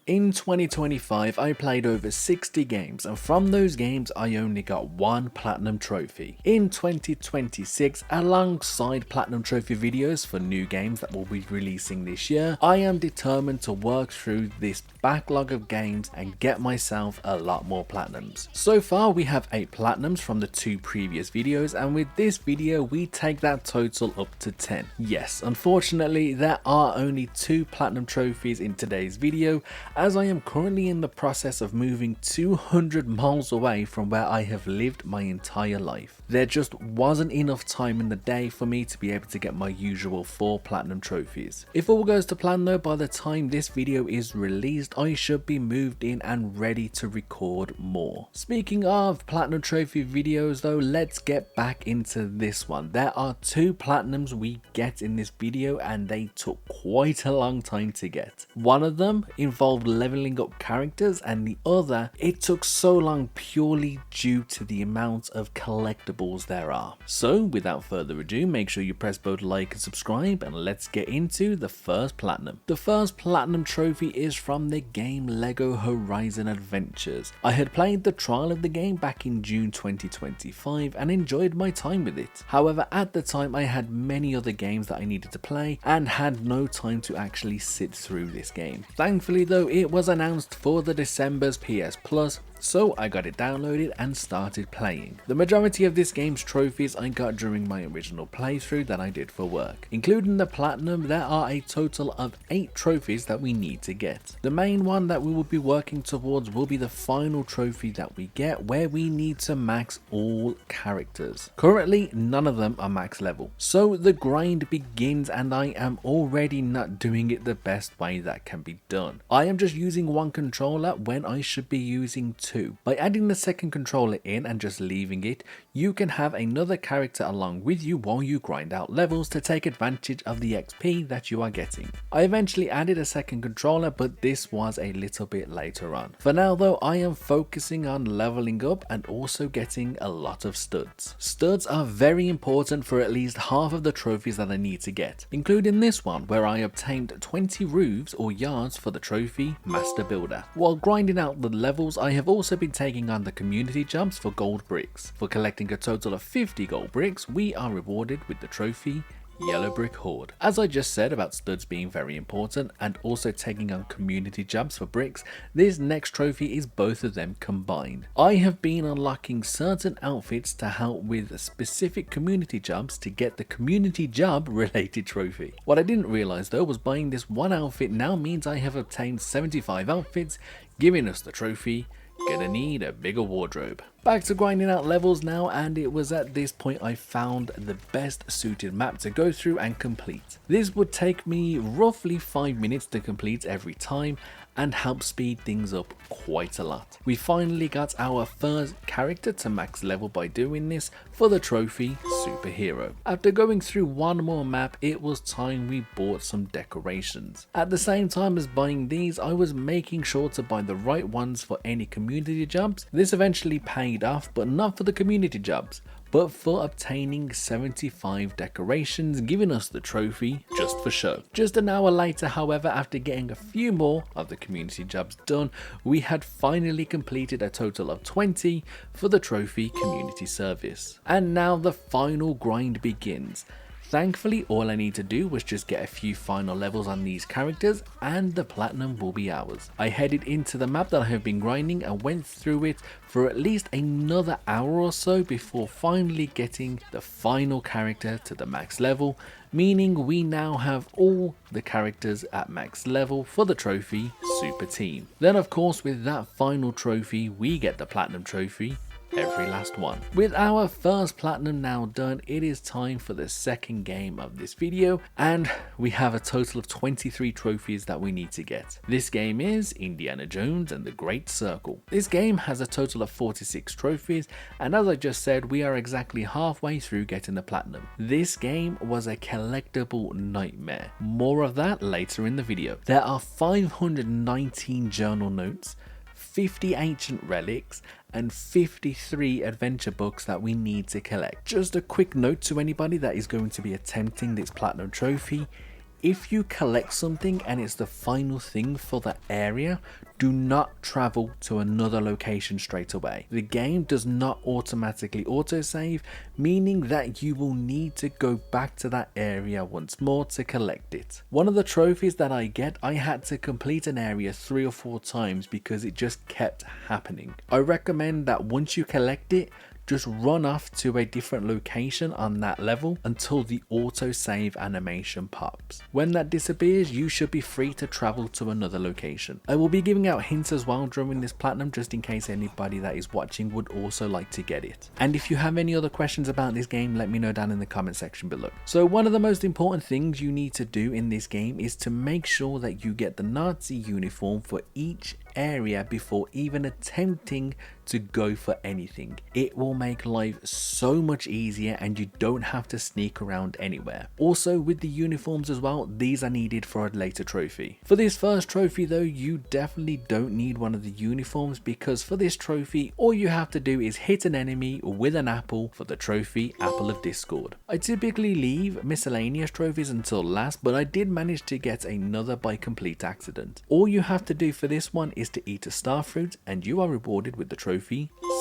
In 2025, I played over 60 games, and from those games, I only got one Platinum Trophy. In 2026, alongside Platinum Trophy videos for new games that will be releasing this year, I am determined to work through this backlog of games and get myself a lot more Platinums. So far, we have 8 Platinums from the 2 previous videos, and with this video, we take that total up to 10. Yes, unfortunately, there are only 2 Platinum Trophies in today's video, as I am currently in the process of moving 200 miles away from where I have lived my entire life. There just wasn't enough time in the day for me to be able to get my usual 4 Platinum Trophies. If all goes to plan though, by the time this video is released, I should be moved in and ready to record more. Speaking of Platinum Trophy videos though, let's get back into this one. There are 2 Platinums we get in this video, and they took quite a long time to get. One of them involved leveling up characters, and the other, it took so long purely due to the amount of collectibles there are. So without further ado, make sure you press both like and subscribe, and let's get into the first Platinum. The first Platinum Trophy is from the game Lego Horizon Adventures. I had played the trial of the game back in June 2025 and enjoyed my time with it. However, at the time I had many other games that I needed to play and had no time to actually sit through this game. Thankfully though, it was announced for the December's PS Plus, so I got it downloaded and started playing. The majority of this game's trophies I got during my original playthrough that I did for work. Including the Platinum, there are a total of 8 trophies that we need to get. The main one that we will be working towards will be the final trophy that we get, where we need to max all characters. Currently, none of them are max level. So the grind begins, and I am already not doing it the best way that can be done. I am just using one controller when I should be using 2. By adding the second controller in and just leaving it, you can have another character along with you while you grind out levels to take advantage of the XP that you are getting. I eventually added a second controller, but this was a little bit later on. For now though, I am focusing on leveling up and also getting a lot of studs. Studs are very important for at least half of the trophies that I need to get, including this one where I obtained 20 roofs or yards for the trophy Master Builder. While grinding out the levels, I have also been taking on the community jumps for gold bricks. For collecting a total of 50 gold bricks, we are rewarded with the trophy Yellow Brick Horde. As I just said about studs being very important and also taking on community jumps for bricks, this next trophy is both of them combined. I have been unlocking certain outfits to help with specific community jumps to get the community job related trophy. What I didn't realize though was buying this one outfit now means I have obtained 75 outfits, giving us the trophy Gonna Need a Bigger Wardrobe. Back to grinding out levels now, and it was at this point I found the best suited map to go through and complete. This would take me roughly 5 minutes to complete every time and help speed things up quite a lot. We finally got our first character to max level by doing this for the trophy Superhero. After going through one more map, it was time we bought some decorations. At the same time as buying these, I was making sure to buy the right ones for any community jobs. This eventually paid off, but not for the community jobs, but for obtaining 75 decorations, giving us the trophy just for show. Just an hour later, however, after getting a few more of the community jobs done, we had finally completed a total of 20 for the trophy community service. And now the final grind begins. Thankfully, all I need to do was just get a few final levels on these characters and the Platinum will be ours. I headed into the map that I have been grinding and went through it for at least another hour or so before finally getting the final character to the max level, meaning we now have all the characters at max level for the trophy Super Team. Then of course, with that final trophy, we get the Platinum Trophy, every last one. With our first Platinum now done, it is time for the second game of this video, and we have a total of 23 trophies that we need to get. This game is Indiana Jones and the Great Circle. This game has a total of 46 trophies, and as I just said, we are exactly halfway through getting the Platinum. This game was a collectible nightmare. More of that later in the video. There are 519 journal notes, 50 ancient relics, and 53 adventure books that we need to collect. Just a quick note to anybody that is going to be attempting this Platinum Trophy: If you collect something and it's the final thing for the area, do not travel to another location straight away. The game does not automatically autosave, meaning that you will need to go back to that area once more to collect it. One of the trophies that I get, I had to complete an area 3 or 4 times because it just kept happening. I recommend that once you collect it, just run off to a different location on that level until the autosave animation pops. When that disappears, you should be free to travel to another location. I will be giving out hints as well during this platinum, just in case anybody that is watching would also like to get it. And if you have any other questions about this game, let me know down in the comment section below. So one of the most important things you need to do in this game is to make sure that you get the Nazi uniform for each area before even attempting to go for anything. It will make life so much easier and you don't have to sneak around anywhere. Also with the uniforms as well, these are needed for a later trophy. For this first trophy though, you definitely don't need one of the uniforms, because for this trophy all you have to do is hit an enemy with an apple for the trophy Apple of Discord. I typically leave miscellaneous trophies until last, but I did manage to get another by complete accident. All you have to do for this one is to eat a star fruit and you are rewarded with the trophy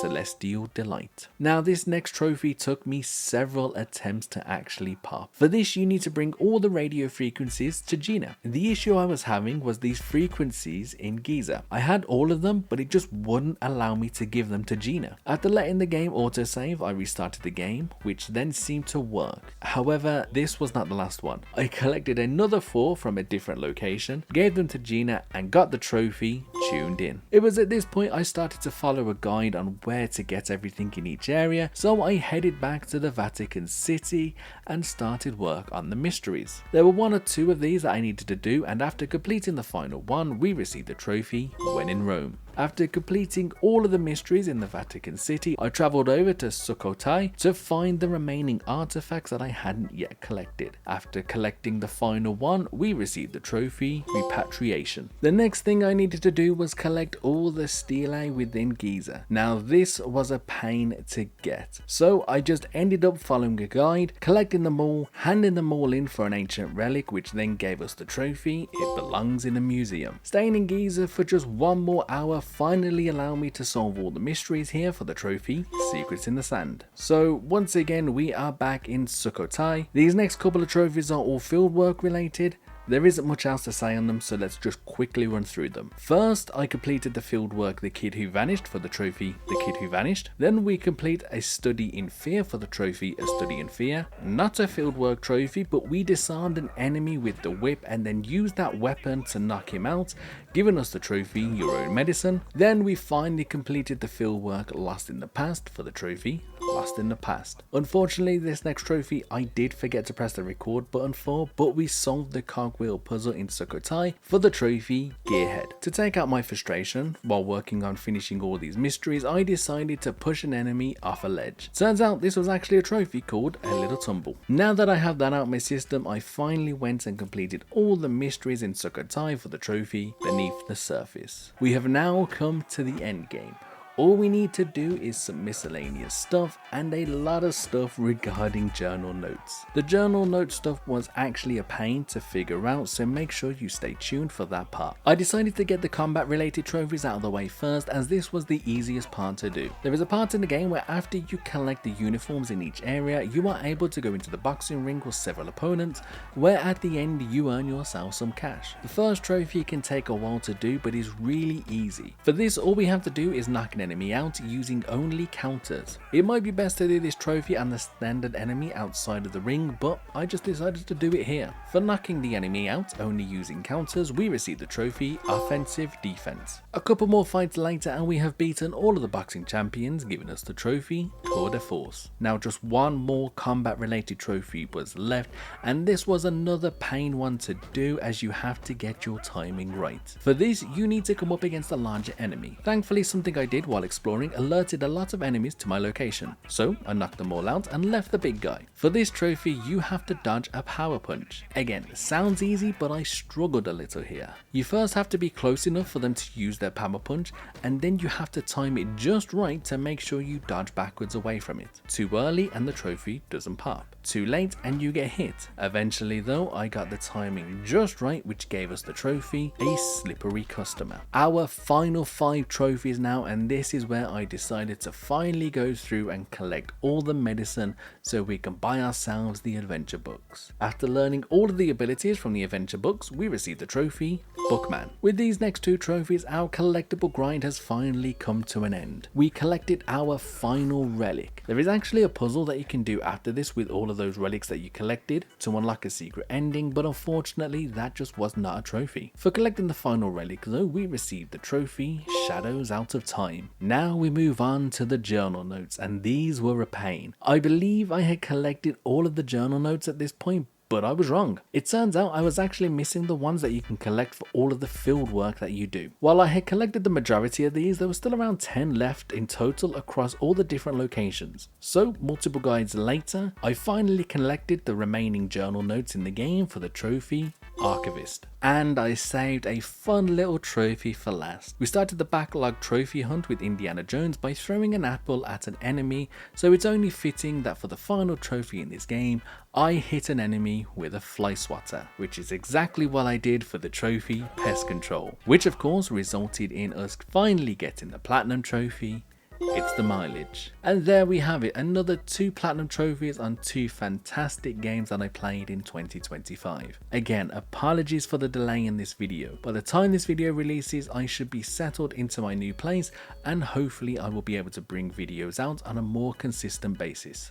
Celestial Delight. Now this next trophy took me several attempts to actually pop. For this you need to bring all the radio frequencies to Gina. The issue I was having was these frequencies in Giza. I had all of them, but it just wouldn't allow me to give them to Gina. After letting the game autosave, I restarted the game, which then seemed to work. However, this was not the last one. I collected another 4 from a different location, gave them to Gina and got the trophy tuned in. It was at this point I started to follow a guide on where to get everything in each area, so I headed back to the Vatican City and started work on the mysteries. There were 1 or 2 of these that I needed to do, and after completing the final one, we received the trophy When in Rome. After completing all of the mysteries in the Vatican City, I travelled over to Sukhothai to find the remaining artifacts that I hadn't yet collected. After collecting the final one, we received the trophy Repatriation. The next thing I needed to do was collect all the stelae within Giza. Now this was a pain to get, so I just ended up following a guide, collecting them all, handing them all in for an ancient relic, which then gave us the trophy It Belongs in a Museum. Staying in Giza for just 1 more hour finally allowed me to solve all the mysteries here for the trophy Secrets in the Sand. So once again we are back in Sukhothai. These next couple of trophies are all fieldwork related. There isn't much else to say on them, so let's just quickly run through them. First, I completed the fieldwork The Kid Who Vanished for the trophy The Kid Who Vanished. Then we complete a Study in Fear for the trophy A Study in Fear. Not a fieldwork trophy, but we disarmed an enemy with the whip and then used that weapon to knock him out, giving us the trophy Your Own Medicine. Then we finally completed the fieldwork Lost in the Past for the trophy Lost in the Past. Unfortunately, this next trophy I did forget to press the record button for, but we solved the cogwheel puzzle in Sukhothai for the trophy Gearhead. To take out my frustration while working on finishing all these mysteries, I decided to push an enemy off a ledge. Turns out this was actually a trophy called A Little Tumble. Now that I have that out of my system, I finally went and completed all the mysteries in Sukhothai for the trophy Beneath the Surface. We have now come to the end game. All we need to do is some miscellaneous stuff and a lot of stuff regarding journal notes. The journal note stuff was actually a pain to figure out, so make sure you stay tuned for that part. I decided to get the combat related trophies out of the way first, as this was the easiest part to do. There is a part in the game where after you collect the uniforms in each area, you are able to go into the boxing ring with several opponents, where at the end you earn yourself some cash. The first trophy can take a while to do, but is really easy. For this, all we have to do is knock an enemy out using only counters. It might be best to do this trophy on the standard enemy outside of the ring, but I just decided to do it here. For knocking the enemy out only using counters, we received the trophy Offensive Defense. A couple more fights later and we have beaten all of the boxing champions, giving us the trophy Tour de Force. Now just 1 more combat related trophy was left, and this was another pain one to do, as you have to get your timing right. For this you need to come up against a larger enemy. Thankfully something I did while while exploring alerted a lot of enemies to my location, so I knocked them all out and left the big guy. For this trophy you have to dodge a power punch. Again, sounds easy, but I struggled a little here. You first have to be close enough for them to use their power punch, and then you have to time it just right to make sure you dodge backwards away from it. Too early and the trophy doesn't pop. Too late and you get hit. Eventually though, I got the timing just right, which gave us the trophy, a slippery customer. Our final 5 trophies now, and this is where I decided to finally go through and collect all the medicine so we can buy ourselves the adventure books. After learning all of the abilities from the adventure books, we received the trophy, Bookman. With these next 2 trophies, our collectible grind has finally come to an end. We collected our final relic. There is actually a puzzle that you can do after this with all of those relics that you collected to unlock a secret ending, but unfortunately that just was not a trophy. For collecting the final relic though, we received the trophy, Shadows Out of Time. Now we move on to the journal notes, and these were a pain. I believe I had collected all of the journal notes at this point, but I was wrong. It turns out I was actually missing the ones that you can collect for all of the field work that you do. While I had collected the majority of these, there was still around 10 left in total across all the different locations. So multiple guides later, I finally collected the remaining journal notes in the game for the trophy, Archivist. And I saved a fun little trophy for last. We started the backlog trophy hunt with Indiana Jones by throwing an apple at an enemy, so it's only fitting that for the final trophy in this game, I hit an enemy with a fly swatter, which is exactly what I did for the trophy, Pest Control, which of course resulted in us finally getting the platinum trophy. It's the mileage. And there we have it, another 2 platinum trophies on 2 fantastic games that I played in 2025. Again, apologies for the delay in this video. By the time this video releases, I should be settled into my new place, and hopefully I will be able to bring videos out on a more consistent basis.